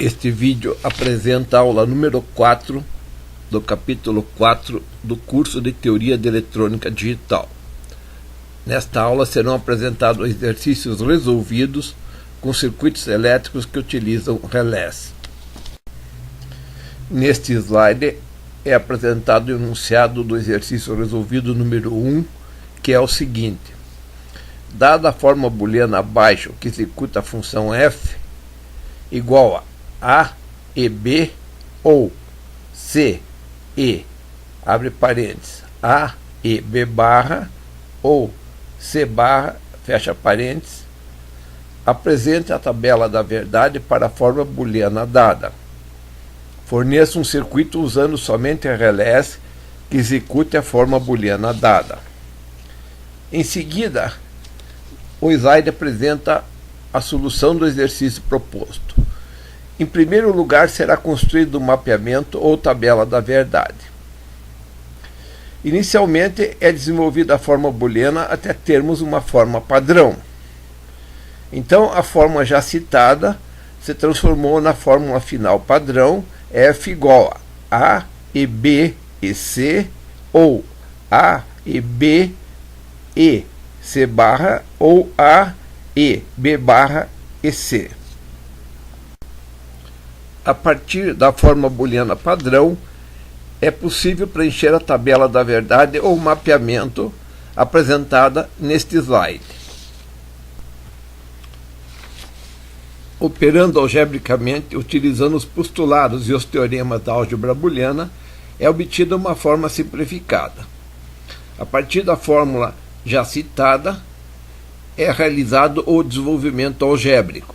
Este vídeo apresenta a aula número 4 do capítulo 4 do curso de Teoria de Eletrônica Digital. Nesta aula serão apresentados exercícios resolvidos com circuitos elétricos que utilizam relés. Neste slide é apresentado o enunciado do exercício resolvido número 1, que é o seguinte: dada a forma booleana abaixo que executa a função f igual a e b, ou c e, abre parênteses, a e b barra, ou c barra, fecha parênteses, apresente a tabela da verdade para a forma booleana dada. Forneça um circuito usando somente relés que execute a forma booleana dada. Em seguida, o slide apresenta a solução do exercício proposto. Em primeiro lugar, será construído um mapeamento ou tabela da verdade. Inicialmente, é desenvolvida a forma booleana até termos uma forma padrão. Então, a forma já citada se transformou na fórmula final padrão f igual a e b e c, ou a e b e c barra, ou a e b barra e c. A partir da forma booleana padrão, é possível preencher a tabela da verdade ou mapeamento apresentada neste slide. Operando algebricamente, utilizando os postulados e os teoremas da álgebra booleana, é obtida uma forma simplificada. A partir da fórmula já citada, é realizado o desenvolvimento algébrico.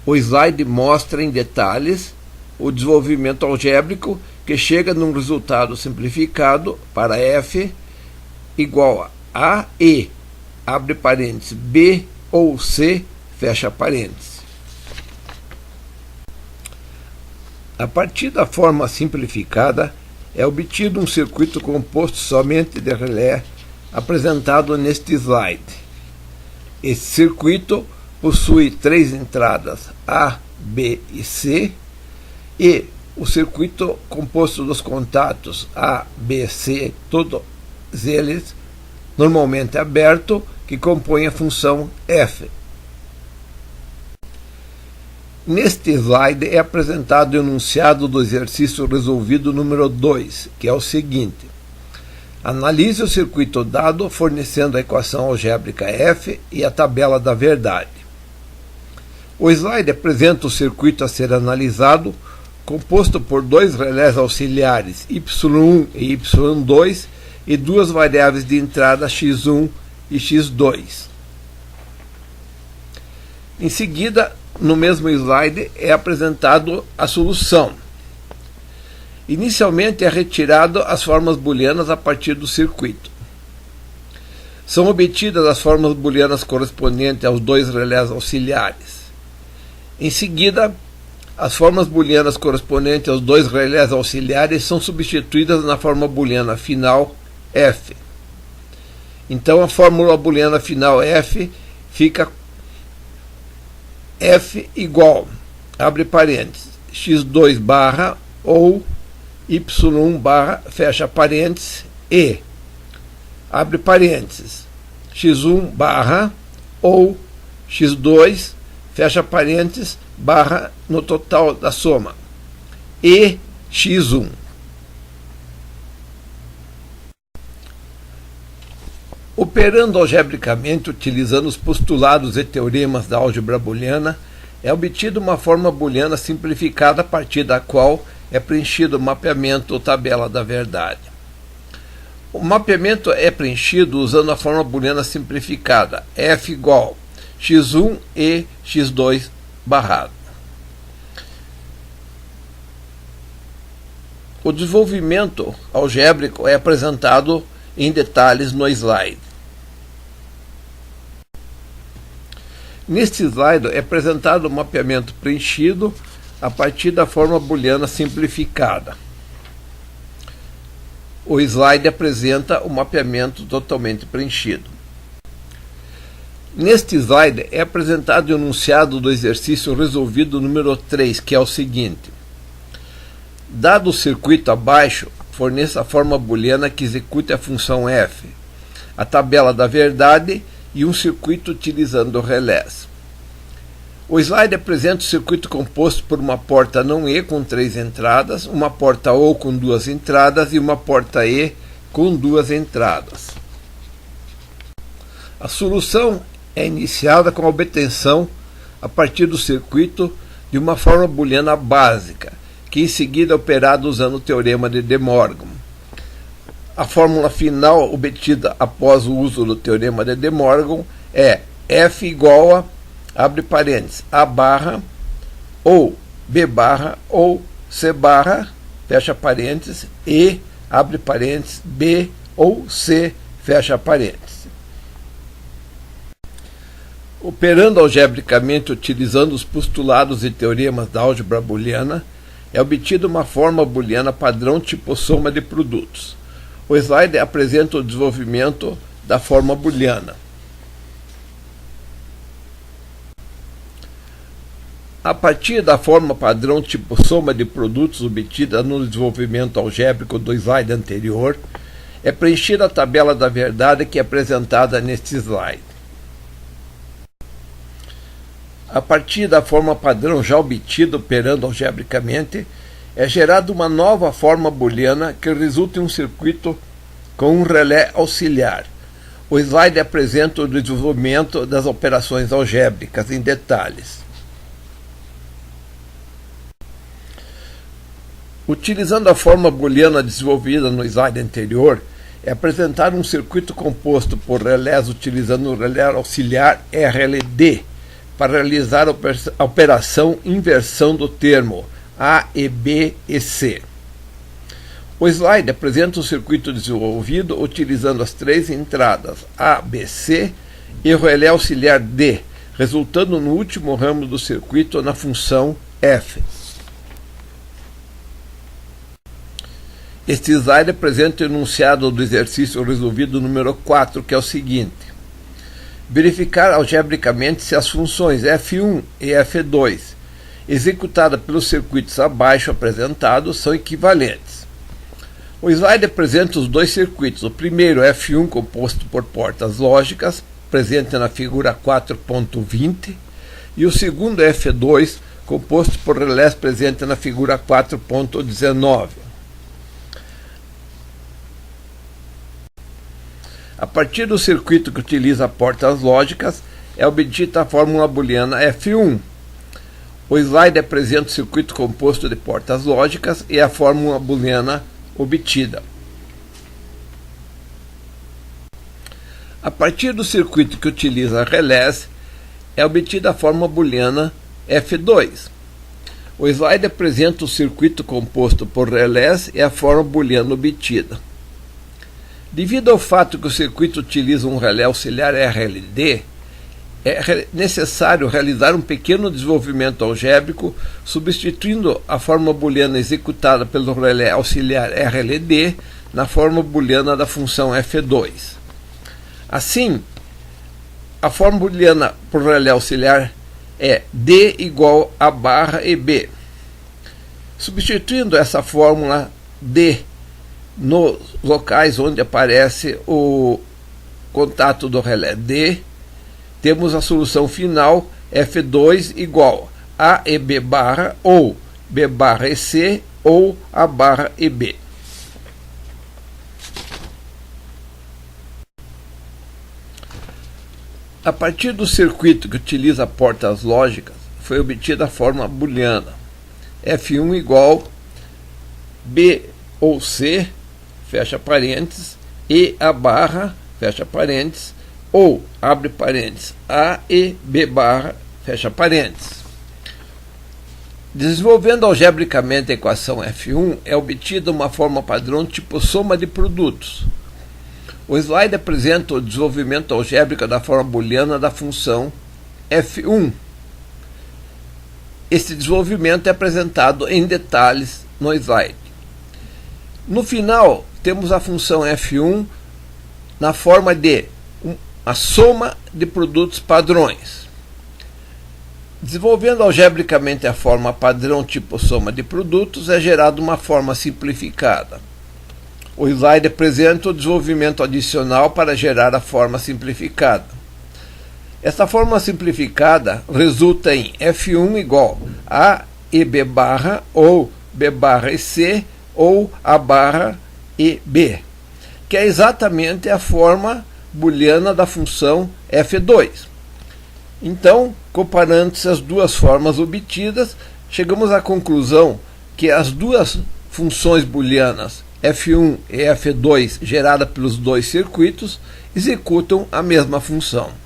O slide mostra em detalhes o desenvolvimento algébrico que chega num resultado simplificado para f igual a e, abre parênteses, b ou c, fecha parênteses. A partir da forma simplificada, é obtido um circuito composto somente de relé apresentado neste slide. Esse circuito possui 3 entradas A, B e C, e o circuito composto dos contatos A, B, C, todos eles normalmente aberto, que compõem a função f. Neste slide é apresentado o enunciado do exercício resolvido número 2, que é o seguinte: analise o circuito dado fornecendo a equação algébrica f e a tabela da verdade. O slide apresenta o circuito a ser analisado, composto por 2 relés auxiliares y1 e y2 e 2 variáveis de entrada x1 e x2. Em seguida, no mesmo slide, é apresentado a solução. Inicialmente é retirado as formas booleanas a partir do circuito. São obtidas as formas booleanas correspondentes aos 2 relés auxiliares. Em seguida, as formas booleanas correspondentes aos 2 relés auxiliares são substituídas na forma booleana final f. Então a fórmula booleana final f fica f igual, abre parênteses, x2 barra, ou y1 barra, fecha parênteses, e, abre parênteses, x1 barra, ou x2, fecha parênteses, barra, no total da soma, e x1. Operando algebricamente, utilizando os postulados e teoremas da álgebra booleana, é obtida uma forma booleana simplificada a partir da qual é preenchido o mapeamento ou tabela da verdade. O mapeamento é preenchido usando a forma booleana simplificada, f igual x1 e x2 barrado. O desenvolvimento algébrico é apresentado em detalhes no slide. Neste slide é apresentado o mapeamento preenchido a partir da forma booleana simplificada. O slide apresenta o mapeamento totalmente preenchido. Neste slide é apresentado o enunciado do exercício resolvido número 3, que é o seguinte. Dado o circuito abaixo, forneça a forma booleana que execute a função f, a tabela da verdade e um circuito utilizando relés. O slide apresenta o circuito composto por uma porta não E com 3 entradas, uma porta OU com 2 entradas e uma porta E com 2 entradas. A solução é iniciada com a obtenção, a partir do circuito, de uma forma booleana básica, que em seguida é operada usando o teorema de De Morgan. A fórmula final obtida após o uso do teorema de De Morgan é f igual a, abre parênteses, a barra, ou b barra, ou c barra, fecha parênteses, e, abre parênteses, b ou c, fecha parênteses. Operando algebricamente utilizando os postulados e teoremas da álgebra booleana, é obtida uma forma booleana padrão tipo soma de produtos. O slide apresenta o desenvolvimento da forma booleana. A partir da forma padrão tipo soma de produtos obtida no desenvolvimento algébrico do slide anterior, é preenchida a tabela da verdade que é apresentada neste slide. A partir da forma padrão já obtida operando algebricamente, é gerada uma nova forma booleana que resulta em um circuito com um relé auxiliar. O slide apresenta o desenvolvimento das operações algébricas em detalhes. Utilizando a forma booleana desenvolvida no slide anterior, é apresentado um circuito composto por relés utilizando o relé auxiliar RLD, para realizar a operação inversão do termo A, E, B e C. O slide apresenta o circuito desenvolvido utilizando as 3 entradas A, B, C e o relé auxiliar D, resultando no último ramo do circuito na função f. Este slide apresenta o enunciado do exercício resolvido número 4, que é o seguinte. Verificar algebricamente se as funções f1 e f2, executadas pelos circuitos abaixo apresentados, são equivalentes. O slide apresenta os dois circuitos. O primeiro f1 composto por portas lógicas, presente na figura 4.20, e o segundo f2 composto por relés, presente na figura 4.19. A partir do circuito que utiliza portas lógicas, é obtida a fórmula booleana F1. O slide apresenta o circuito composto de portas lógicas e a fórmula booleana obtida. A partir do circuito que utiliza relés, é obtida a fórmula booleana F2. O slide apresenta o circuito composto por relés e a fórmula booleana obtida. Devido ao fato que o circuito utiliza um relé auxiliar RLD, é necessário realizar um pequeno desenvolvimento algébrico, substituindo a fórmula booleana executada pelo relé auxiliar RLD na fórmula booleana da função f2. Assim, a fórmula booleana por relé auxiliar é D igual a barra e B. Substituindo essa fórmula D nos locais onde aparece o contato do relé D, temos a solução final F2 igual a e B barra, ou B barra e C, ou A barra e B. A partir do circuito que utiliza portas lógicas, foi obtida a fórmula booleana F1 igual B ou C, fecha parênteses, e A barra, fecha parênteses, ou, abre parênteses, A e B barra, fecha parênteses. Desenvolvendo algebricamente a equação F1, é obtida uma forma padrão tipo soma de produtos. O slide apresenta o desenvolvimento algébrico da forma booleana da função F1. Este desenvolvimento é apresentado em detalhes no slide. No final, temos a função F1 na forma de a soma de produtos padrões. Desenvolvendo algebricamente a forma padrão tipo soma de produtos, é gerada uma forma simplificada. O slide apresenta o desenvolvimento adicional para gerar a forma simplificada. Essa forma simplificada resulta em F1 igual a e b barra, ou b barra e c, ou a barra e b, que é exatamente a forma booleana da função f2. Então, comparando-se as duas formas obtidas, chegamos à conclusão que as duas funções booleanas f1 e f2 geradas pelos dois circuitos executam a mesma função.